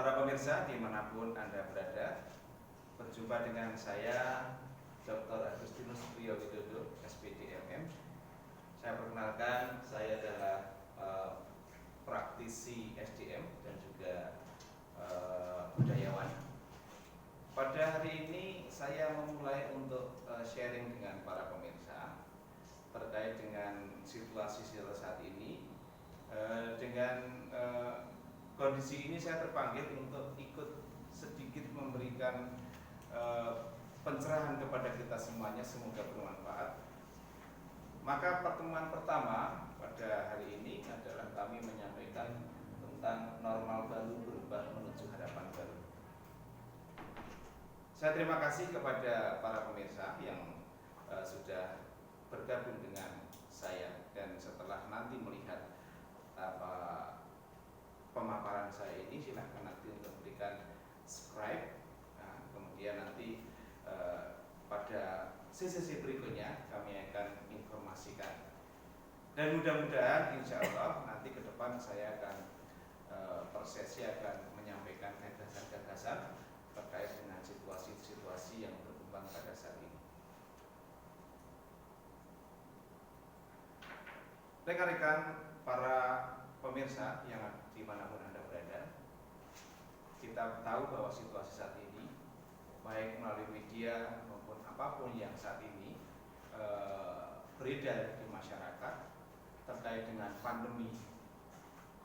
Para pemirsa dimanapun Anda berada, berjumpa dengan saya Dr. Agustinus Priyo Widodo, SPD MM. Saya perkenalkan, saya adalah praktisi SDM dan juga budayawan. Pada hari ini saya memulai untuk sharing dengan para pemirsa terkait dengan situasi saat ini. Dengan kondisi ini saya terpanggil untuk ikut sedikit memberikan pencerahan kepada kita semuanya, semoga bermanfaat. Maka pertemuan pertama pada hari ini adalah kami menyampaikan tentang normal baru berubah menuju harapan baru. Saya terima kasih kepada para pemirsa yang sudah bergabung dengan saya, dan setelah nanti melihat pemaparan saya ini, silahkan nanti untuk berikan subscribe. Nah, kemudian nanti pada sesi berikutnya kami akan informasikan, dan mudah-mudahan insya Allah nanti ke depan saya akan persesi akan menyampaikan gagasan-gagasan terkait dengan situasi-situasi yang berkembang pada saat ini. Rekan-rekan para pemirsa yang dimanapun Anda berada, kita tahu bahwa situasi saat ini, baik melalui media maupun apapun yang saat ini beredar di masyarakat terkait dengan pandemi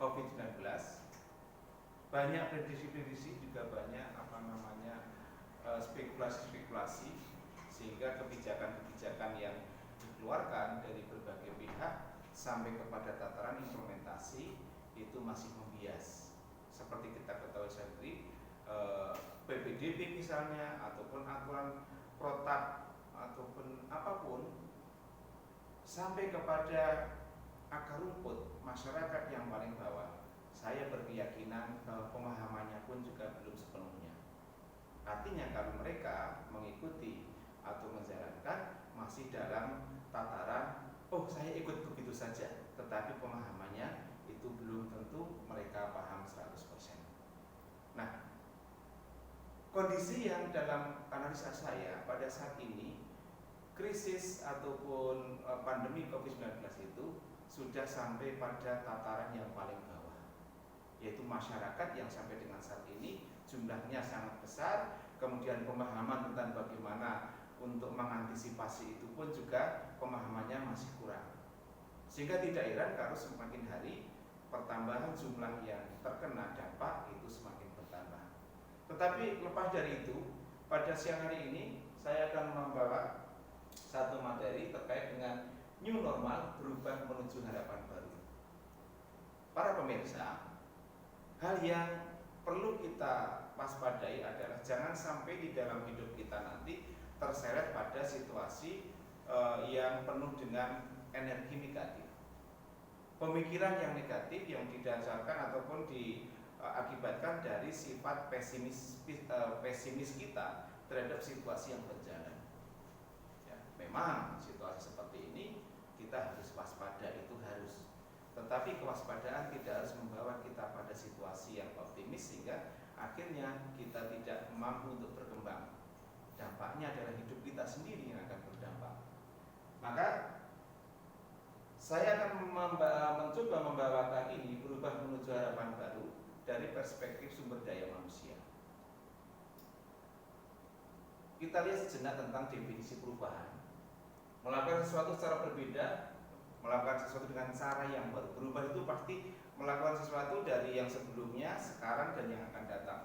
COVID-19, banyak prediksi-prediksi, juga banyak spekulasi-spekulasi, sehingga kebijakan-kebijakan yang dikeluarkan dari berbagai pihak sampai kepada tataran implementasi itu masih membias. Seperti kita ketahui sendiri, PPDB misalnya, ataupun aturan protap, ataupun apapun, sampai kepada akar rumput masyarakat yang paling bawah, saya berkeyakinan bahwa pemahamannya pun juga belum sepenuhnya. Artinya kalau mereka mengikuti atau menjalankan masih dalam tataran, oh saya ikut begitu saja, tetapi pemahamannya itu belum tentu mereka paham 100%. Nah, kondisi yang dalam analisa saya pada saat ini, krisis ataupun pandemi COVID-19 itu sudah sampai pada tataran yang paling bawah, yaitu masyarakat yang sampai dengan saat ini jumlahnya sangat besar, kemudian pemahaman tentang bagaimana untuk mengantisipasi itu pun juga pemahamannya masih kurang. Sehingga tidak heran kalau semakin hari pertambahan jumlah yang terkena dampak itu semakin bertambah. Tetapi lepas dari itu, pada siang hari ini saya akan membawa satu materi terkait dengan new normal berubah menuju harapan baru. Para pemirsa, hal yang perlu kita waspadai adalah jangan sampai di dalam hidup kita nanti terseret pada situasi yang penuh dengan energi negatif, pemikiran yang negatif yang didasarkan ataupun diakibatkan dari sifat pesimis kita terhadap situasi yang berjalan. Ya, memang situasi seperti ini kita harus waspada, itu harus. Tetapi kewaspadaan tidak harus membawa kita pada situasi yang optimis sehingga akhirnya kita tidak mampu untuk berkembang. Dampaknya adalah hidup kita sendiri yang akan berdampak. Maka saya akan mencoba membawakan ini berubah menuju harapan baru dari perspektif sumber daya manusia. Kita lihat sejenak tentang definisi perubahan. Melakukan sesuatu secara berbeda, melakukan sesuatu dengan cara yang baru. Berubah itu pasti melakukan sesuatu dari yang sebelumnya, sekarang, dan yang akan datang.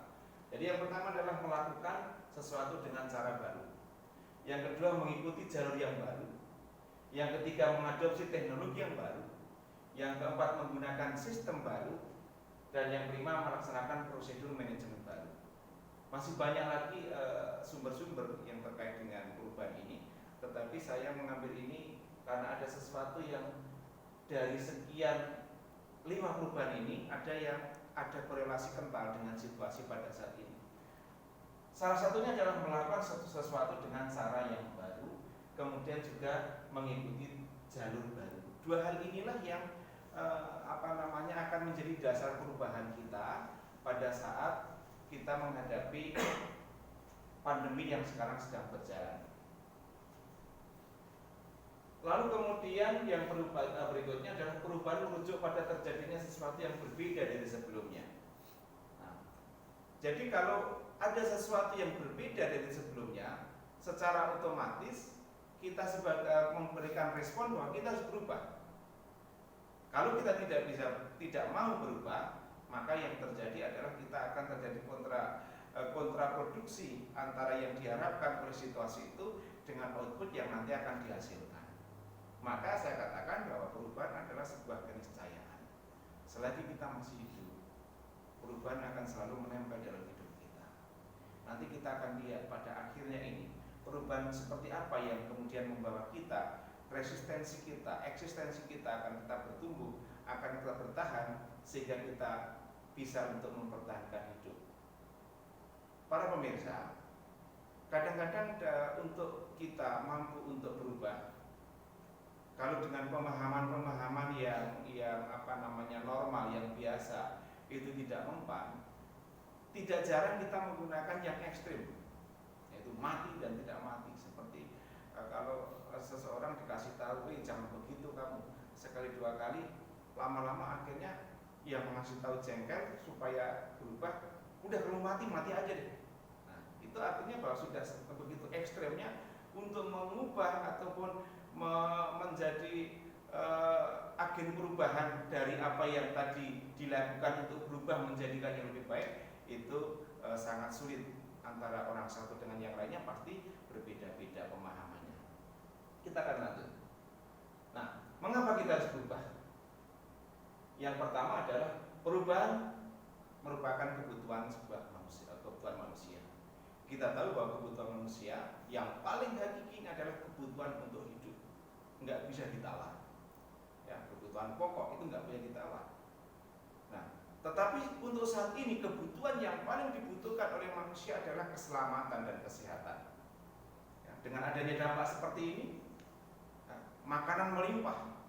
Jadi yang pertama adalah melakukan sesuatu dengan cara baru. Yang kedua mengikuti jalur yang baru. Yang ketiga mengadopsi teknologi yang baru. Yang keempat menggunakan sistem baru. Dan yang kelima melaksanakan prosedur manajemen baru. Masih banyak lagi sumber-sumber yang terkait dengan perubahan ini, tetapi saya mengambil ini karena ada sesuatu yang dari sekian 5 perubahan ini ada korelasi kental dengan situasi pada saat ini. Salah satunya adalah melakukan sesuatu dengan cara yang baru, kemudian juga mengikuti jalur baru. Dua hal inilah yang akan menjadi dasar perubahan kita pada saat kita menghadapi pandemi yang sekarang sedang berjalan. Lalu kemudian yang berikutnya adalah perubahan merujuk pada terjadinya sesuatu yang berbeda dari sebelumnya. Nah, jadi kalau ada sesuatu yang berbeda dari sebelumnya, secara otomatis kita memberikan respon bahwa kita harus berubah. Kalau kita tidak mau berubah, maka yang terjadi adalah kita akan terjadi kontraproduksi antara yang diharapkan oleh situasi itu dengan output yang nanti akan dihasilkan. Maka saya katakan bahwa perubahan adalah sebuah keniscayaan. Selagi kita masih hidup, perubahan akan selalu menempel dalam hidup kita. Nanti kita akan lihat pada akhirnya ini perubahan seperti apa yang kemudian membawa kita, resistensi kita, eksistensi kita akan tetap bertumbuh, akan tetap bertahan, sehingga kita bisa untuk mempertahankan hidup. Para pemirsa, kadang-kadang untuk kita mampu untuk berubah, kalau dengan pemahaman-pemahaman yang normal, yang biasa, itu tidak mempan, tidak jarang kita menggunakan yang ekstrim, yaitu mati dan tidak mati. Seperti kalau seseorang dikasih tahu, jangan begitu kamu, sekali dua kali, lama-lama akhirnya yang mengasih tahu jengkel supaya berubah, udah kalau mati aja deh. Nah, itu artinya bahwa sudah begitu ekstremnya untuk mengubah ataupun menjadi agen perubahan dari apa yang tadi dilakukan untuk berubah menjadikan yang lebih baik, itu sangat sulit. Antara orang satu dengan yang lainnya pasti berbeda-beda pemahamannya. Kita akan lanjut. Nah, mengapa kita harus berubah? Yang pertama adalah perubahan merupakan kebutuhan manusia. Kita tahu bahwa kebutuhan manusia yang paling hakiki adalah kebutuhan untuk hidup, nggak bisa ditawar. Ya, kebutuhan pokok itu nggak bisa ditawar. Nah, tetapi untuk saat ini kebutuhan yang paling dibutuhkan oleh manusia adalah keselamatan dan kesehatan. Ya, dengan adanya dampak seperti ini, makanan melimpah,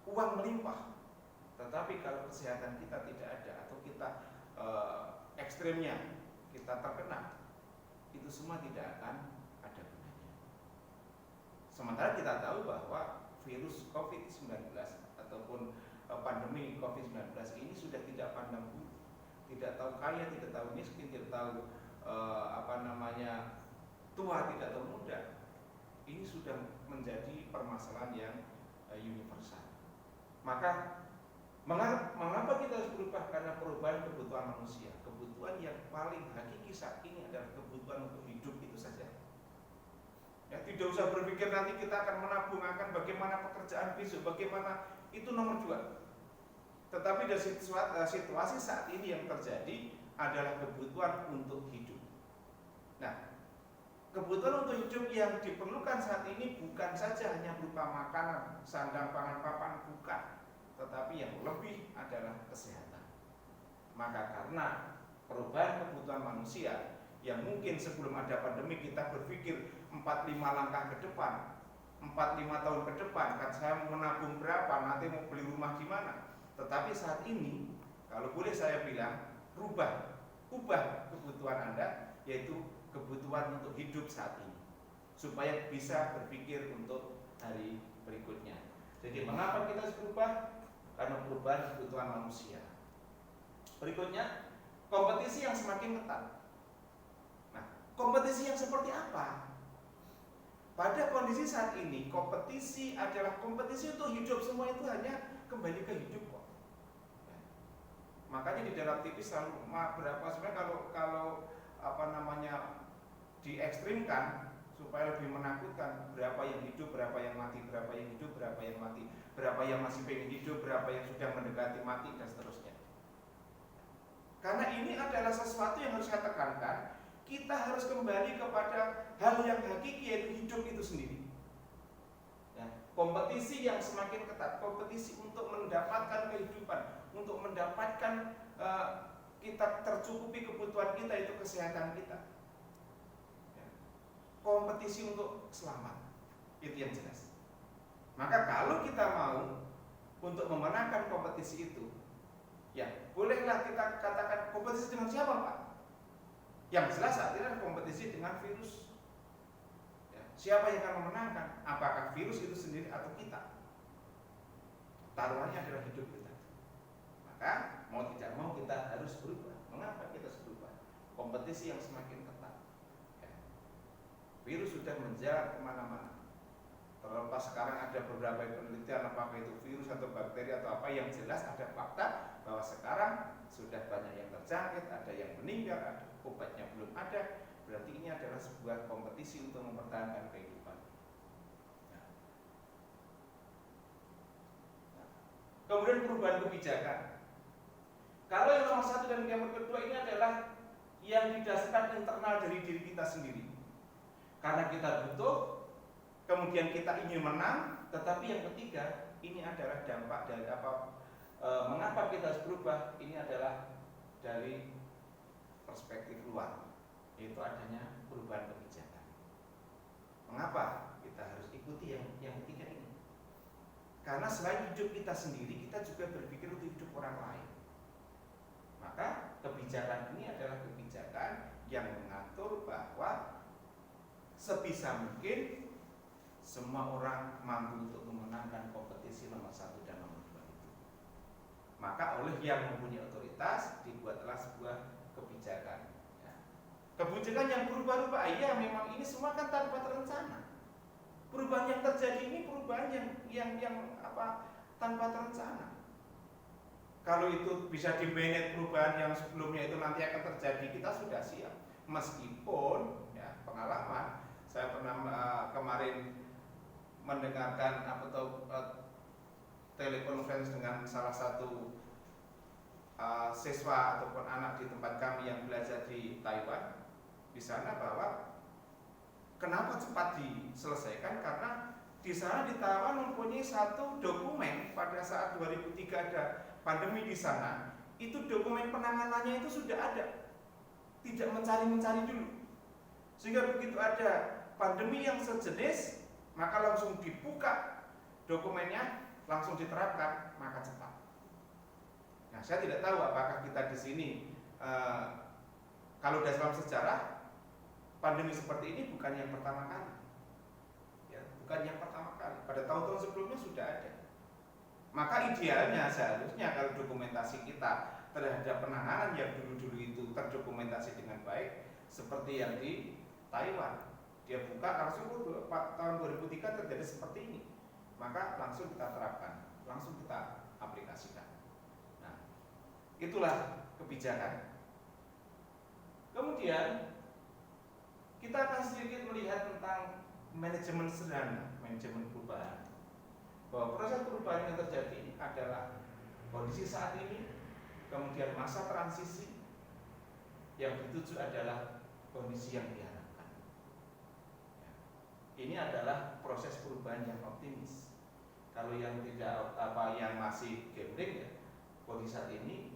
uang melimpah, tetapi kalau kesehatan kita tidak ada atau kita ekstrimnya kita terkena, itu semua tidak akan ada gunanya. Sementara kita tahu bahwa virus COVID-19 ataupun pandemi COVID-19 ini sudah tidak pandang bulu, tidak tahu kaya, tidak tahu miskin, tidak tahu tua, tidak tahu muda. Ini sudah menjadi permasalahan yang universal. Maka mengapa kita harus berubah? Karena perubahan kebutuhan manusia. Kebutuhan yang paling hakiki saat ini adalah kebutuhan untuk hidup itu saja. Ya, tidak usah berpikir nanti kita akan menabung, akan bagaimana pekerjaan besok, bagaimana, itu nomor 2. Tetapi dari situasi saat ini yang terjadi adalah kebutuhan untuk hidup. Nah, kebutuhan untuk hidup yang diperlukan saat ini bukan saja hanya berupa makanan, sandang, pangan, papan, bukan, tetapi yang lebih adalah kesehatan. Maka karena perubahan kebutuhan manusia yang mungkin sebelum ada pandemi kita berpikir 4-5 langkah ke depan, 4-5 tahun ke depan, kan saya mau menabung berapa, nanti mau beli rumah di mana. Tetapi saat ini, kalau boleh saya bilang, ubah kebutuhan Anda, yaitu kebutuhan untuk hidup saat ini, supaya bisa berpikir untuk hari berikutnya. Jadi mengapa kita harus berubah? Karena perubahan kebutuhan manusia. Berikutnya, kompetisi yang semakin ketat. Nah, kompetisi yang seperti apa? Pada kondisi saat ini, kompetisi adalah kompetisi untuk hidup. Semua itu hanya kembali ke hidup kok. Makanya di dalam TV selalu sebenarnya kalau diekstrimkan supaya lebih menakutkan, berapa yang hidup, berapa yang mati, berapa yang hidup, berapa yang mati, berapa yang masih pengen hidup, berapa yang sudah mendekati mati, dan seterusnya. Karena ini adalah sesuatu yang harus saya tekankan. Kita harus kembali kepada hal yang hakiki, yaitu hidup itu sendiri. Ya, kompetisi yang semakin ketat, kompetisi untuk mendapatkan kehidupan, untuk mendapatkan kita tercukupi kebutuhan kita, itu kesehatan kita. Ya, kompetisi untuk selamat, itu yang jelas. Maka kalau kita mau untuk memenangkan kompetisi itu, Ya, bolehlah kita katakan kompetisi dengan siapa, Pak? Yang jelas saat ini adalah kompetisi dengan virus. Ya, siapa yang akan memenangkan? Apakah virus itu sendiri atau kita? Taruhannya adalah hidup kita. Maka mau tidak mau kita harus berubah. Mengapa kita harus berubah? Kompetisi yang semakin ketat. Ya. Virus sudah menjalar kemana-mana. Terlepas sekarang ada beberapa penelitian apakah itu virus atau bakteri atau apa, yang jelas ada fakta bahwa sekarang sudah banyak yang terjangkit, ada yang meninggal, ada obatnya belum ada. Berarti ini adalah sebuah kompetisi untuk mempertahankan kehidupan. Nah. Kemudian perubahan kebijakan. Kalau yang nomor satu dan yang kedua ini adalah yang didasarkan internal dari diri kita sendiri. Karena kita butuh, kemudian kita ingin menang, tetapi yang ketiga ini adalah dampak dari mengapa kita harus berubah. Ini adalah dari perspektif luar, yaitu adanya perubahan kebijakan. Mengapa kita harus ikuti yang ketiga ini? Karena selain hidup kita sendiri, kita juga berpikir untuk hidup orang lain. Maka kebijakan ini adalah kebijakan yang mengatur bahwa sebisa mungkin semua orang mampu untuk memenangkan kompetisi nomor 1 dan nomor 2 itu. Maka oleh yang mempunyai otoritas dibuatlah sebuah kebijakan. Ya. Kebijakan yang berubah-ubah, ya memang ini semua kan tanpa terencana. Perubahan yang terjadi ini perubahan yang tanpa terencana. Kalau itu bisa di-manage perubahan yang sebelumnya itu nanti akan terjadi, kita sudah siap. Meskipun ya, pengalaman saya pernah kemarin mendengarkan telekonferensi dengan salah satu siswa ataupun anak di tempat kami yang belajar di Taiwan. Di sana bahwa kenapa cepat diselesaikan, karena di sana di Taiwan mempunyai satu dokumen pada saat 2003 ada pandemi di sana, itu dokumen penanganannya itu sudah ada, tidak mencari-mencari dulu, sehingga begitu ada pandemi yang sejenis maka langsung dibuka dokumennya, langsung diterapkan, maka cepat. Nah, saya tidak tahu apakah kita di sini kalau dalam sejarah pandemi seperti ini bukan yang pertama kali, ya, bukan yang pertama kali. Pada tahun-tahun sebelumnya sudah ada. Maka idealnya seharusnya kalau dokumentasi kita terhadap penanganan yang dulu-dulu itu terdokumentasi dengan baik, seperti yang di Taiwan, dia buka langsung tahun 2003 terjadi seperti ini, maka langsung kita terapkan, langsung kita aplikasikan. Nah, itulah kebijakan. Kemudian kita akan sedikit melihat tentang manajemen sederhana, manajemen perubahan. Bahwa proses perubahan yang terjadi ini adalah kondisi saat ini, kemudian masa transisi, yang dituju adalah kondisi yang diharapkan. Ya. Ini adalah proses perubahan yang optimis. Kalau yang tidak yang masih gambling, ya, kondisi saat ini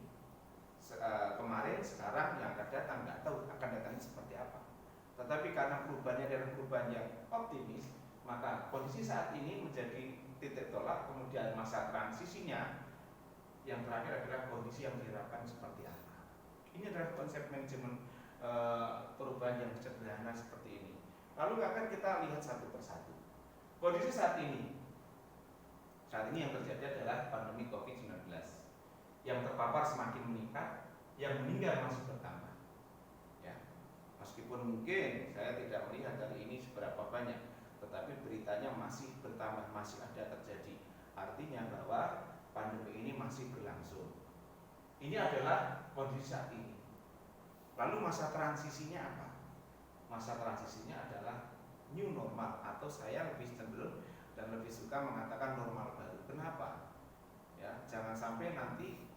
kemarin, sekarang, yang akan datang nggak tahu akan datangnya seperti apa. Tetapi karena perubahannya adalah perubahan yang optimis, maka kondisi saat ini menjadi titik tolak, kemudian masa transisinya yang terakhir adalah kondisi yang diharapkan seperti apa. Ini adalah konsep manajemen perubahan yang sederhana seperti ini. Lalu akan kita lihat satu persatu. Kondisi saat ini yang terjadi adalah pandemi COVID-19. Yang terpapar semakin meningkat, yang meninggal masih bertambah. Ya. Meskipun mungkin saya tidak melihat dari ini seberapa banyak, tetapi beritanya masih bertambah, masih ada terjadi. Artinya bahwa pandemi ini masih berlangsung. Ini adalah kondisi saat ini. Lalu masa transisinya apa? Masa transisinya adalah new normal, atau saya lebih cenderung dan lebih suka mengatakan normal baru. Kenapa? Ya, jangan sampai nanti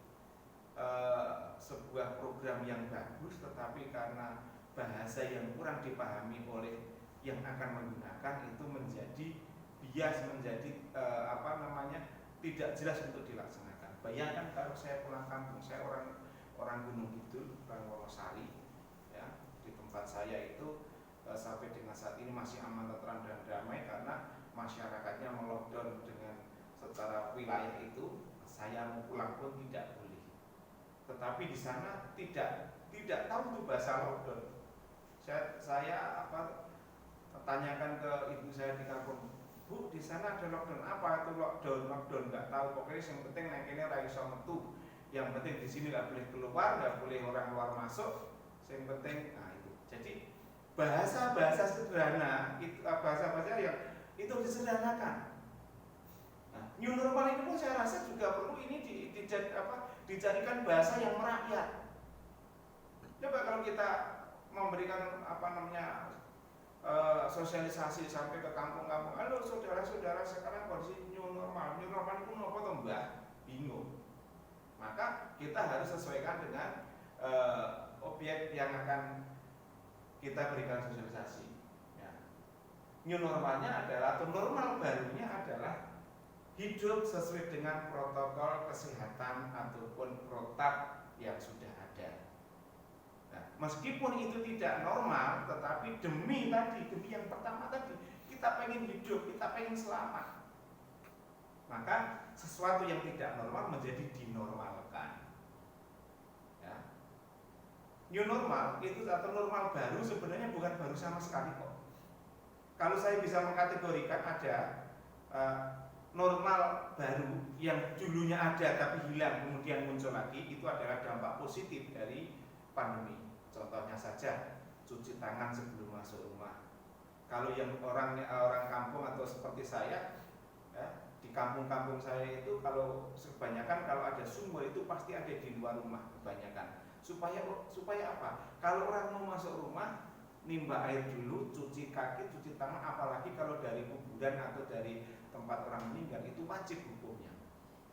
sebuah program yang bagus tetapi karena bahasa yang kurang dipahami oleh yang akan menggunakan itu menjadi bias, menjadi tidak jelas untuk dilaksanakan. Bayangkan kalau saya pulang kampung, saya orang Gunung Kidul, orang Wonosari, ya, di tempat saya itu sampai dengan saat ini masih aman, tentram dan damai karena masyarakatnya melockdown dengan secara wilayah itu. Saya mau pulang pun tidak boleh. tetapi di sana tidak tahu tuh bahasa lockdown. Saya tanyakan ke ibu saya di kampung, Bu, di sana ada lockdown apa? Itu lockdown nggak tahu. Pokoknya yang penting naiknya ra iso metu. Yang penting di sini nggak boleh keluar, nggak boleh orang luar masuk. Yang penting, nah itu. Jadi bahasa sederhana, bahasa yang itu disederhanakan. Nah, new normal ini pun saya rasa juga perlu ini dicarikan bahasa yang merakyat. Coba kalau kita memberikan sosialisasi sampai ke kampung-kampung, halo saudara-saudara, sekarang kondisi new normal itu apa toh Mbah? Bingung. Maka kita harus sesuaikan dengan objek yang akan kita berikan sosialisasi. Ya. New normalnya adalah, atau normal barunya adalah hidup sesuai dengan protokol kesehatan ataupun protap yang sudah ada. Nah, meskipun itu tidak normal, tetapi demi yang pertama tadi, kita pengen hidup, kita pengen selamat. Maka sesuatu yang tidak normal menjadi dinormalkan. Ya. New normal itu atau normal baru sebenarnya bukan baru sama sekali kok. Kalau saya bisa mengkategorikan ada normal baru yang dulunya ada tapi hilang kemudian muncul lagi, itu adalah dampak positif dari pandemi. Contohnya saja cuci tangan sebelum masuk rumah. Kalau yang orang kampung atau seperti saya, ya, di kampung-kampung saya itu kalau kebanyakan kalau ada sumur itu pasti ada di luar rumah kebanyakan. Supaya apa? Kalau orang mau masuk rumah, nimba air dulu, cuci kaki, cuci tangan, apalagi kalau dari kuburan atau dari tempat orang meninggal, itu wajib hukumnya.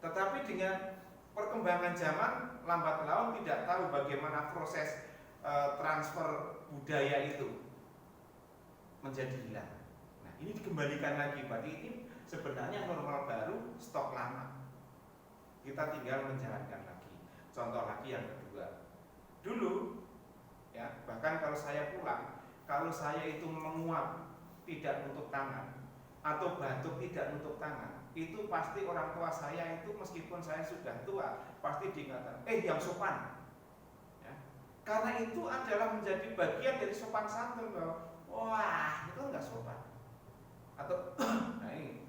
Tetapi dengan perkembangan zaman, lambat laun tidak tahu bagaimana proses transfer budaya itu menjadi hilang. Nah, ini dikembalikan lagi, berarti ini sebenarnya normal baru, stok lama. Kita tinggal menjalankan lagi. Contoh lagi yang kedua, dulu ya, bahkan kalau saya pulang, kalau saya itu menguap tidak nutup tangan atau batuk tidak nutup tangan, itu pasti orang tua saya itu meskipun saya sudah tua pasti diingatkan, yang sopan ya. Karena itu adalah menjadi bagian dari sopan santun bahwa wah itu enggak sopan atau nah ini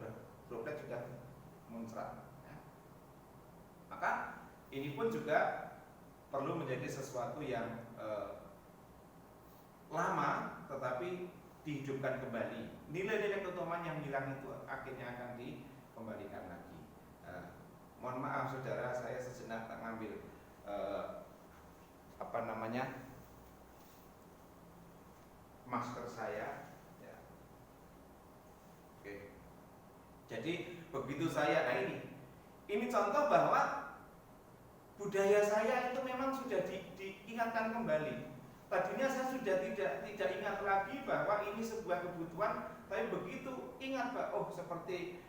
droplet sudah muncrat ya. Maka ini pun juga perlu menjadi sesuatu yang lama tetapi dihidupkan kembali. Nilai-nilai keutamaan yang hilang itu akhirnya akan dikembalikan lagi. Mohon maaf saudara, saya sejenak tak ngambil masker saya ya. Oke. Jadi begitu saya, nah ini contoh bahwa budaya saya itu memang sudah diingatkan kembali. Tadinya saya sudah tidak ingat lagi bahwa ini sebuah kebutuhan, tapi begitu ingat bahwa seperti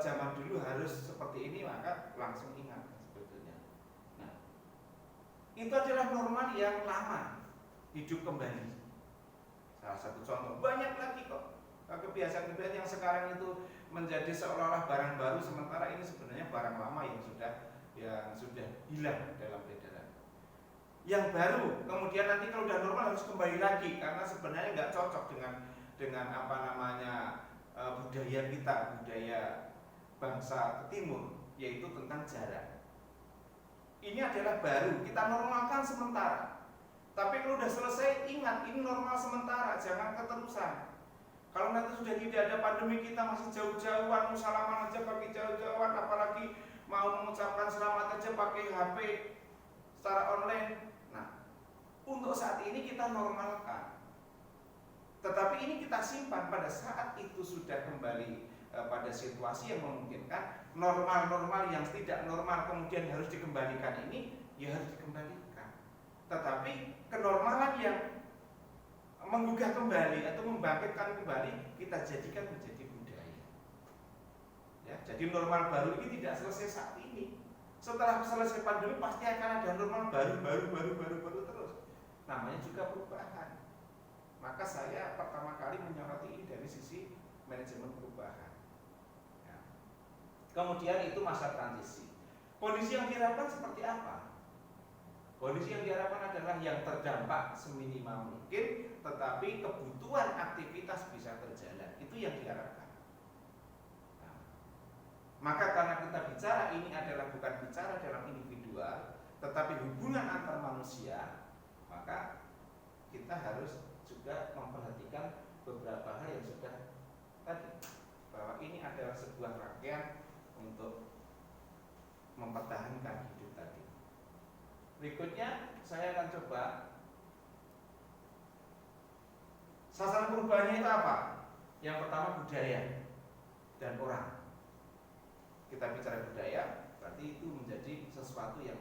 zaman dulu harus seperti ini, maka langsung ingat sebetulnya. Nah, itu adalah normal yang lama hidup kembali. Salah satu contoh, banyak lagi kok kebiasaan-kebiasaan yang sekarang itu menjadi seolah-olah barang baru, sementara ini sebenarnya barang lama yang sudah hilang dalam peredaran. Yang baru kemudian nanti kalau udah normal harus kembali lagi karena sebenarnya nggak cocok dengan budaya kita, budaya bangsa timur, yaitu tentang jarak. Ini adalah baru, kita normalkan sementara. Tapi kalau udah selesai, ingat ini normal sementara, jangan keterusan. Kalau nanti sudah tidak ada pandemi, kita masih jauh-jauhan, salaman aja pakai jauh-jauhan, apalagi mau mengucapkan selamat aja pakai HP secara online. Nah, untuk saat ini kita normalkan. Tetapi ini kita simpan pada saat itu sudah kembali pada situasi yang memungkinkan. Normal-normal yang tidak normal kemudian harus dikembalikan ini, ya harus dikembalikan. Tetapi kenormalan yang menggugah kembali atau membangkitkan kembali kita jadikan menjadi budaya. Ya, jadi normal baru ini tidak selesai saat ini. Setelah selesai pandemi pasti akan ada normal baru terus. Namanya juga perubahan. Maka saya pertama kali menyoroti ini dari sisi manajemen perubahan. Ya. Kemudian itu masa transisi. Kondisi yang diharapkan seperti apa? Kondisi yang diharapkan adalah yang terdampak seminimal mungkin, tetapi kebutuhan aktivitas bisa berjalan. Itu yang diharapkan. Nah, maka karena kita bicara ini adalah bukan bicara dalam individual, tetapi hubungan antar manusia, maka kita harus juga memperhatikan beberapa hal yang sudah tadi, bahwa ini adalah sebuah rangkaian untuk mempertahankan hidup tadi. Berikutnya saya akan coba sasaran perubahannya itu apa? Yang pertama budaya dan orang. Kita bicara budaya, berarti itu menjadi sesuatu yang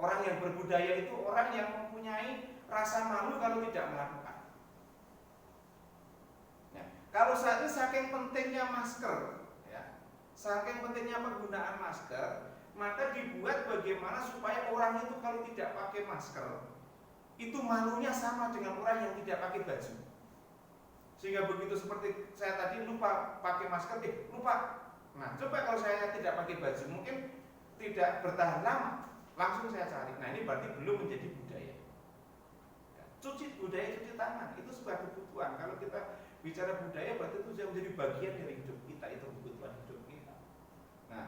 orang yang berbudaya itu orang yang mempunyai rasa malu kalau tidak melakukan. Ya, kalau saat ini saking pentingnya masker, ya, saking pentingnya penggunaan masker, maka dibuat bagaimana supaya orang itu kalau tidak pakai masker itu malunya sama dengan orang yang tidak pakai baju. Sehingga begitu seperti saya tadi lupa pakai masker, lupa. Nah, coba kalau saya tidak pakai baju mungkin tidak bertahan lama, langsung saya cari. Nah, ini berarti belum menjadi budaya. Budaya cuci tangan itu sebuah kebutuhan. Kalau kita bicara budaya berarti itu sudah menjadi bagian dari hidup kita, itu kebutuhan hidup kita. Nah,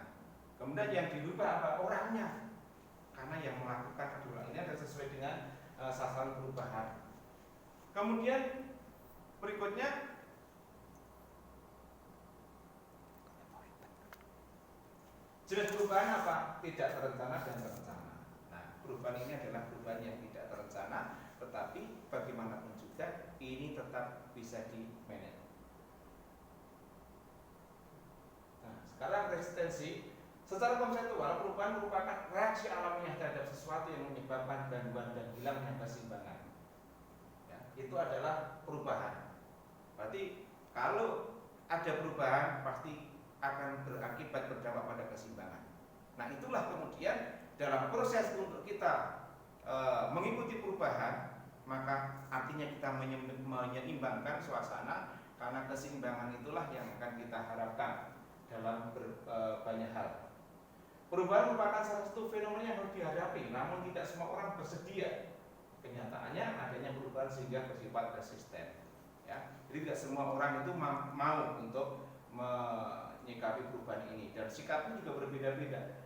kemudian yang dirubah apa? Orangnya. Karena yang melakukan adalah ini ada sesuai dengan sasaran perubahan. Kemudian berikutnya jenis perubahan apa? Tidak terencana dan terencana. Nah, perubahan ini adalah perubahan yang tidak terencana, tetapi bagaimanapun juga ini tetap bisa di-manage. Nah, sekarang resistensi. Secara konseptual, perubahan merupakan reaksi alamiah terhadap sesuatu yang menyebabkan gangguan dan hilangnya keseimbangan. Ya, itu adalah perubahan. Berarti kalau ada perubahan pasti akan berakibat berdampak pada keseimbangan. Nah, itulah kemudian dalam proses untuk kita mengikuti perubahan, maka artinya kita menyeimbangkan suasana, karena keseimbangan itulah yang akan kita harapkan dalam banyak hal. Perubahan merupakan salah satu fenomena yang harus dihadapi, namun tidak semua orang bersedia. Kenyataannya adanya perubahan sehingga bersifat resisten. Ya, jadi tidak semua orang itu mau untuk menyikapi perubahan ini, dan sikapnya juga berbeda-beda.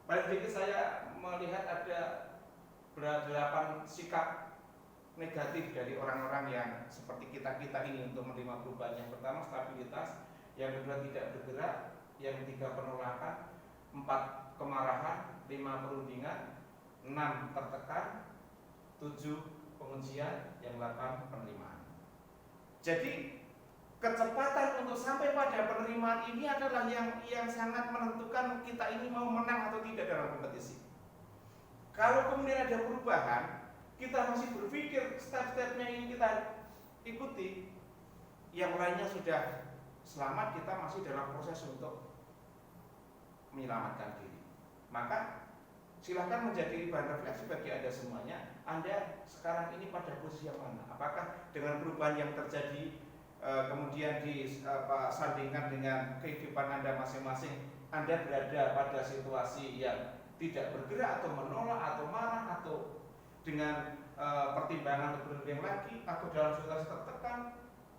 Paling sedikit saya melihat ada 8 sikap negatif dari orang-orang yang seperti kita ini untuk menerima perubahan. Yang pertama stabilitas, yang kedua tidak bergerak, yang ketiga penolakan, 4 kemarahan, 5 perundingan, 6 tertekan, 7 penguncian, yang 8 penerimaan. Jadi kecepatan untuk sampai pada penerimaan ini adalah yang sangat menentukan kita ini mau menang atau tidak dalam kompetisi. Kalau kemudian ada perubahan, kita masih berpikir step-stepnya ini kita ikuti, yang lainnya sudah selamat, kita masih dalam proses untuk menyelamatkan diri. Maka silahkan menjadi bahan refleksi bagi Anda semuanya. Anda sekarang ini pada posisi yang mana? Apakah dengan perubahan yang terjadi kemudian disandingkan dengan kehidupan Anda masing-masing, Anda berada pada situasi yang tidak bergerak atau menolak atau marah, atau dengan pertimbangan lebih berlebihan lagi, atau dalam situasi tertekan,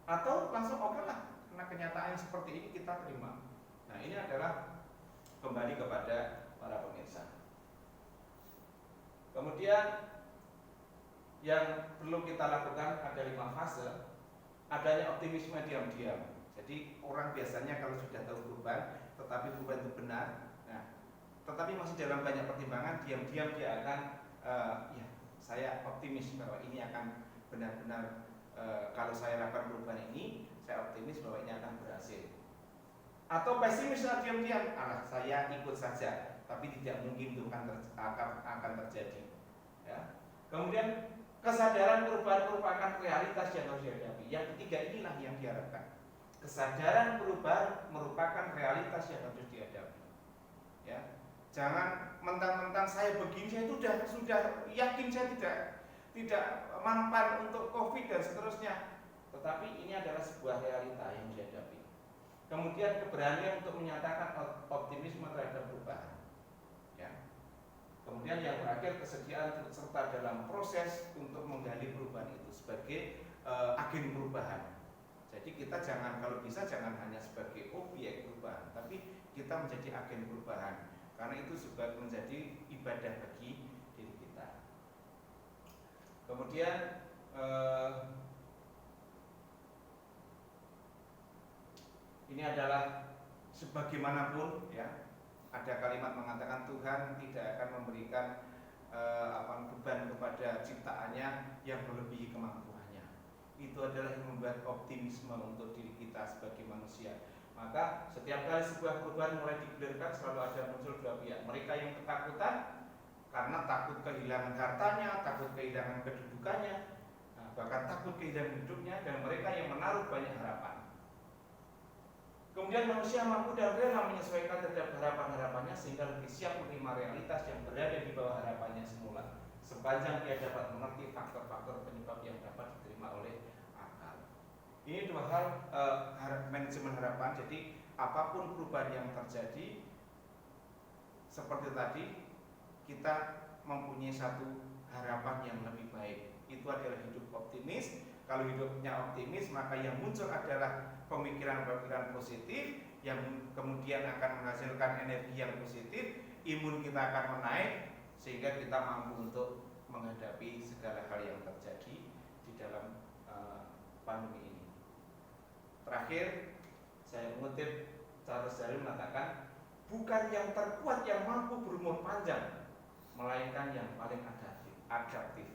atau langsung oke lah, karena kenyataan seperti ini kita terima. Nah, ini adalah kembali kepada para pemirsa. Kemudian yang perlu kita lakukan ada 5 fase. Adanya optimisme diam-diam. Jadi orang biasanya kalau sudah tahu perubahan, tetapi perubahan itu benar, nah, tetapi masih dalam banyak pertimbangan, diam-diam dia akan ya, saya optimis bahwa ini akan benar-benar kalau saya lakukan perubahan ini, saya optimis bahwa ini akan berhasil. Atau pesimis, diam-diam, saya ikut saja, tapi tidak mungkin itu akan terjadi. Ya. Kemudian kesadaran perubahan merupakan realitas yang harus dihadapi. Yang ketiga inilah yang diharapkan. Kesadaran perubahan merupakan realitas yang harus dihadapi. Ya. Jangan mentang-mentang saya begini, saya sudah yakin saya tidak mampan untuk COVID dan seterusnya. Tetapi ini adalah sebuah realita yang dihadapi. Kemudian keberanian untuk menyatakan optimisme terhadap perubahan. Ya. Kemudian yang terakhir terakhir kesediaan turut serta dalam proses untuk menggali perubahan itu sebagai agen perubahan. Jadi kita jangan, kalau bisa jangan hanya sebagai objek perubahan, tapi kita menjadi agen perubahan, karena itu juga menjadi ibadah bagi diri kita. Kemudian ini adalah sebagaimanapun ya, ada kalimat mengatakan Tuhan tidak akan memberikan beban kepada ciptaannya yang melebihi kemampuannya. Itu adalah yang membuat optimisme untuk diri kita sebagai manusia. Maka setiap kali sebuah perubahan mulai digulirkan selalu ada muncul dua pihak. Mereka yang ketakutan karena takut kehilangan hartanya, takut kehilangan kedudukannya, bahkan takut kehilangan hidupnya, dan mereka yang menaruh banyak harapan. Kemudian manusia mampu dan rela menyesuaikan terhadap harapan-harapannya sehingga lebih siap menerima realitas yang berada di bawah harapannya semula, sepanjang ia dapat mengerti faktor-faktor penyebab yang dapat diterima oleh akal. Ini dua hal manajemen harapan. Jadi apapun perubahan yang terjadi, seperti tadi, kita mempunyai satu harapan yang lebih baik. Itu adalah hidup optimis. Kalau hidupnya optimis, maka yang muncul adalah pemikiran-pemikiran positif yang kemudian akan menghasilkan energi yang positif. Imun kita akan menaik sehingga kita mampu untuk menghadapi segala hal yang terjadi di dalam pandemi ini. Terakhir, saya mengutip Charles Darwin mengatakan, bukan yang terkuat yang mampu berumur panjang, melainkan yang paling adaptif,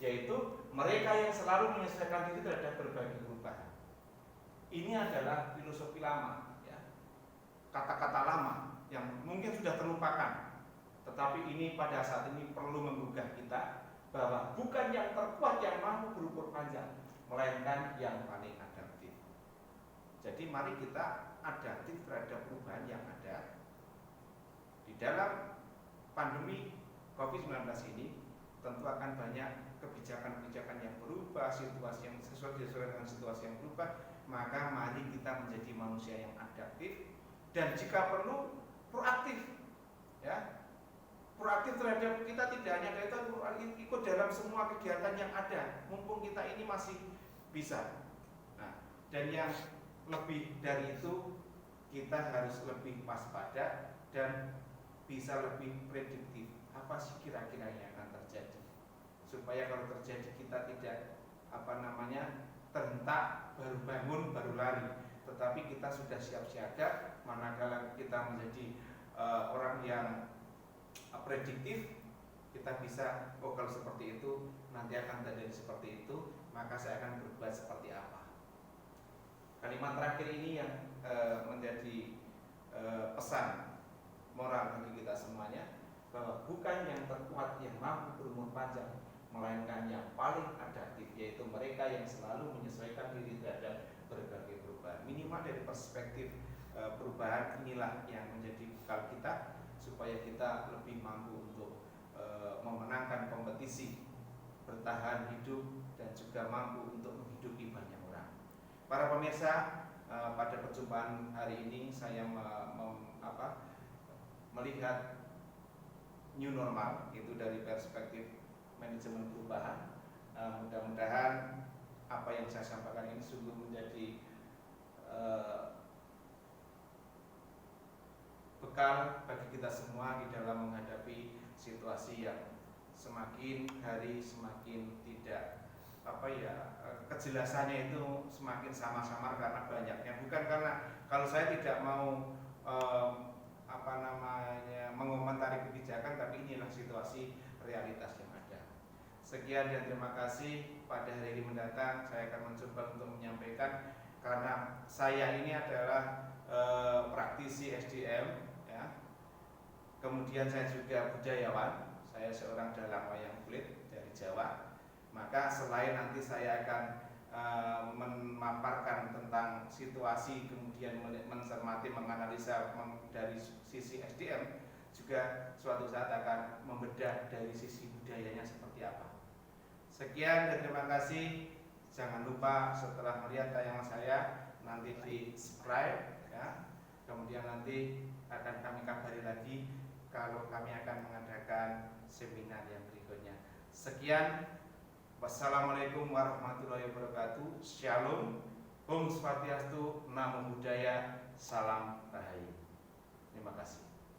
yaitu mereka yang selalu menyesuaikan diri terhadap berbagai perubahan. Ini adalah filosofi lama, ya, kata-kata lama yang mungkin sudah terlupakan, tetapi ini pada saat ini perlu menggugah kita bahwa bukan yang terkuat yang mampu berumur panjang, melainkan yang paling adaptif. Jadi mari kita adaptif terhadap perubahan yang ada. Di dalam pandemi COVID-19 ini tentu akan banyak kebijakan-kebijakan yang berubah, situasi yang sesuai dengan situasi yang berubah. Maka mari kita menjadi manusia yang adaptif dan jika perlu proaktif, ya, proaktif terhadap kita tidak hanya kita ikut dalam semua kegiatan yang ada, mumpung kita ini masih bisa. Nah, dan yang lebih dari itu, kita harus lebih waspada dan bisa lebih prediktif. Apa sih kira-kira yang akan terjadi? Supaya kalau terjadi kita tidak terhentak, baru bangun, baru lari, tetapi kita sudah siap siaga. Manakala kita menjadi orang yang prediktif, kita bisa, oh kalau seperti itu nanti akan terjadi seperti itu, maka saya akan berbuat seperti apa. Kalimat terakhir ini yang menjadi pesan moral bagi kita semuanya, bahwa bukan yang terkuat yang mampu berumur panjang, melainkan yang paling adaptif, yaitu mereka yang selalu menyesuaikan diri terhadap berbagai perubahan. Minimal dari perspektif perubahan inilah yang menjadi bekal kita supaya kita lebih mampu untuk memenangkan kompetisi, bertahan hidup, dan juga mampu untuk menghidupi banyak orang. Para pemirsa, pada perjumpaan hari ini saya melihat new normal itu dari perspektif manajemen perubahan. Mudah-mudahan apa yang saya sampaikan ini sungguh menjadi bekal bagi kita semua di dalam menghadapi situasi yang semakin hari semakin tidak kejelasannya itu semakin samar-samar karena banyaknya. Bukan karena, kalau saya tidak mau mengomentari kebijakan, tapi inilah situasi realitas yang ada. Sekian dan terima kasih. Pada hari ini mendatang saya akan mencoba untuk menyampaikan, karena saya ini adalah praktisi SDM, ya. Kemudian saya juga budayawan. Saya seorang dalang wayang kulit dari Jawa. Maka selain nanti saya akan memaparkan tentang situasi, kemudian mencermati, menganalisa dari sisi SDM, juga suatu saat akan membedah dari sisi budayanya seperti apa. Sekian dan terima kasih. Jangan lupa setelah melihat tayangan saya nanti di subscribe, ya. Kemudian nanti akan kami kabari lagi kalau kami akan mengadakan seminar yang berikutnya. Sekian, wassalamualaikum warahmatullahi wabarakatuh. Shalom, Om Swastiastu, Namo Buddhaya, Salam Rahayu. Terima kasih.